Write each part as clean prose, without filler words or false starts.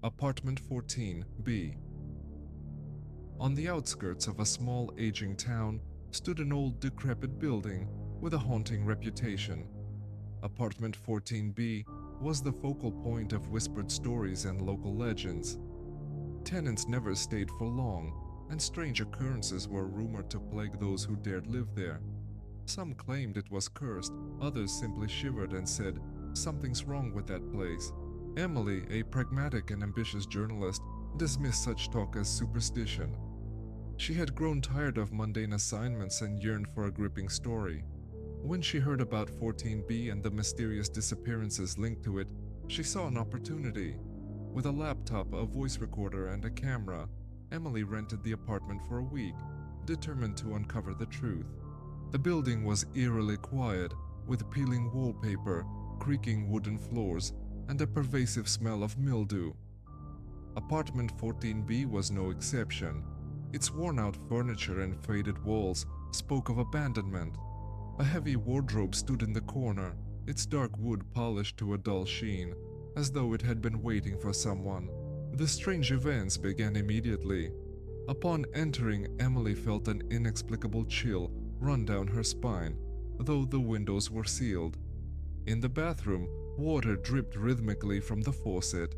Apartment 14B. On the outskirts of a small, aging town stood an old, decrepit building with a haunting reputation. Apartment 14B was the focal point of whispered stories and local legends. Tenants never stayed for long, and strange occurrences were rumored to plague those who dared live there. Some claimed it was cursed, others simply shivered and said, "Something's wrong with that place." Emily, a pragmatic and ambitious journalist, dismissed such talk as superstition. She had grown tired of mundane assignments and yearned for a gripping story. When she heard about 14B and the mysterious disappearances linked to it, she saw an opportunity. With a laptop, a voice recorder, and a camera, Emily rented the apartment for a week, determined to uncover the truth. The building was eerily quiet, with peeling wallpaper, creaking wooden floors, and a pervasive smell of mildew. Apartment 14B was no exception. Its worn-out furniture and faded walls spoke of abandonment. A heavy wardrobe stood in the corner, its dark wood polished to a dull sheen, as though it had been waiting for someone. The strange events began immediately. Upon entering, Emily felt an inexplicable chill run down her spine, though the windows were sealed. In the bathroom, water dripped rhythmically from the faucet.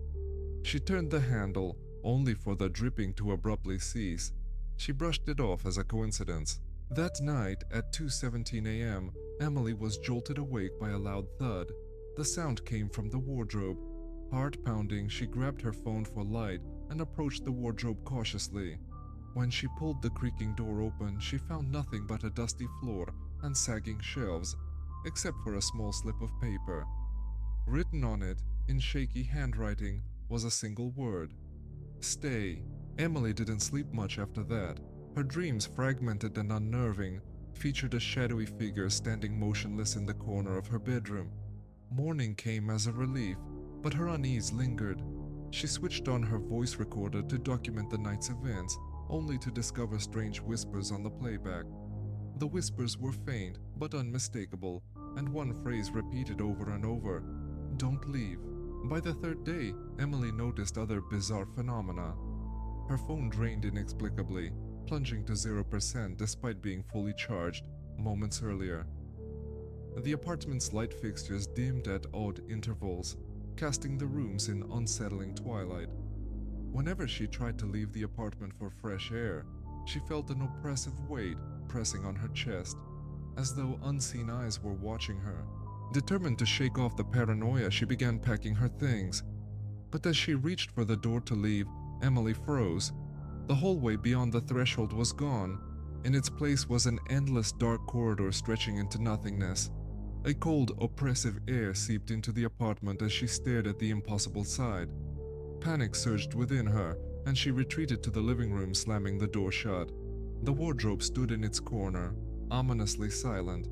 She turned the handle, only for the dripping to abruptly cease. She brushed it off as a coincidence. That night, at 2:17 a.m., Emily was jolted awake by a loud thud. The sound came from the wardrobe. Heart pounding, she grabbed her phone for light and approached the wardrobe cautiously. When she pulled the creaking door open, she found nothing but a dusty floor and sagging shelves, except for a small slip of paper. Written on it, in shaky handwriting, was a single word: "Stay." Emily didn't sleep much after that. Her dreams, fragmented and unnerving, featured a shadowy figure standing motionless in the corner of her bedroom. Morning came as a relief, but her unease lingered. She switched on her voice recorder to document the night's events, only to discover strange whispers on the playback. The whispers were faint but unmistakable, and one phrase repeated over and over: "Don't leave." By the third day, Emily noticed other bizarre phenomena. Her phone drained inexplicably, plunging to 0% despite being fully charged moments earlier. The apartment's light fixtures dimmed at odd intervals, casting the rooms in unsettling twilight. Whenever she tried to leave the apartment for fresh air, she felt an oppressive weight pressing on her chest, as though unseen eyes were watching her. Determined to shake off the paranoia, she began packing her things. But as she reached for the door to leave, Emily froze. The hallway beyond the threshold was gone. In its place was an endless dark corridor stretching into nothingness. A cold, oppressive air seeped into the apartment as she stared at the impossible sight. Panic surged within her, and she retreated to the living room, slamming the door shut. The wardrobe stood in its corner, ominously silent,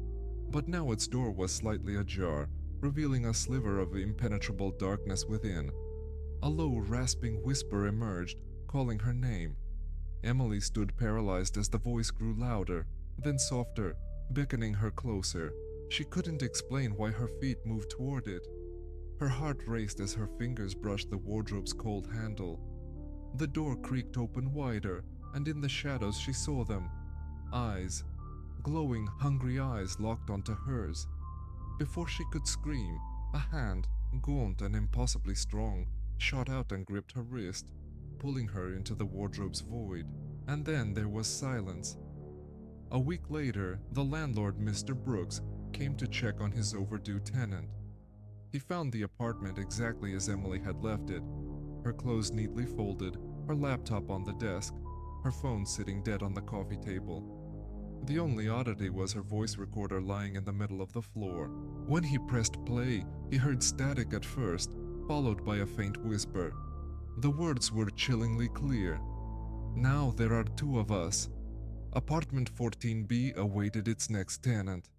but now its door was slightly ajar, revealing a sliver of impenetrable darkness within. A low, rasping whisper emerged, calling her name. Emily stood paralyzed as the voice grew louder, then softer, beckoning her closer. She couldn't explain why her feet moved toward it. Her heart raced as her fingers brushed the wardrobe's cold handle. The door creaked open wider, and in the shadows she saw them. Eyes. Glowing, hungry eyes locked onto hers. Before she could scream, a hand, gaunt and impossibly strong, shot out and gripped her wrist, pulling her into the wardrobe's void. And then there was silence. A week later, the landlord, Mr. Brooks, came to check on his overdue tenant. He found the apartment exactly as Emily had left it, her clothes neatly folded, her laptop on the desk, her phone sitting dead on the coffee table. The only oddity was her voice recorder lying in the middle of the floor. When he pressed play, he heard static at first, followed by a faint whisper. The words were chillingly clear. "Now there are two of us." Apartment 14B awaited its next tenant.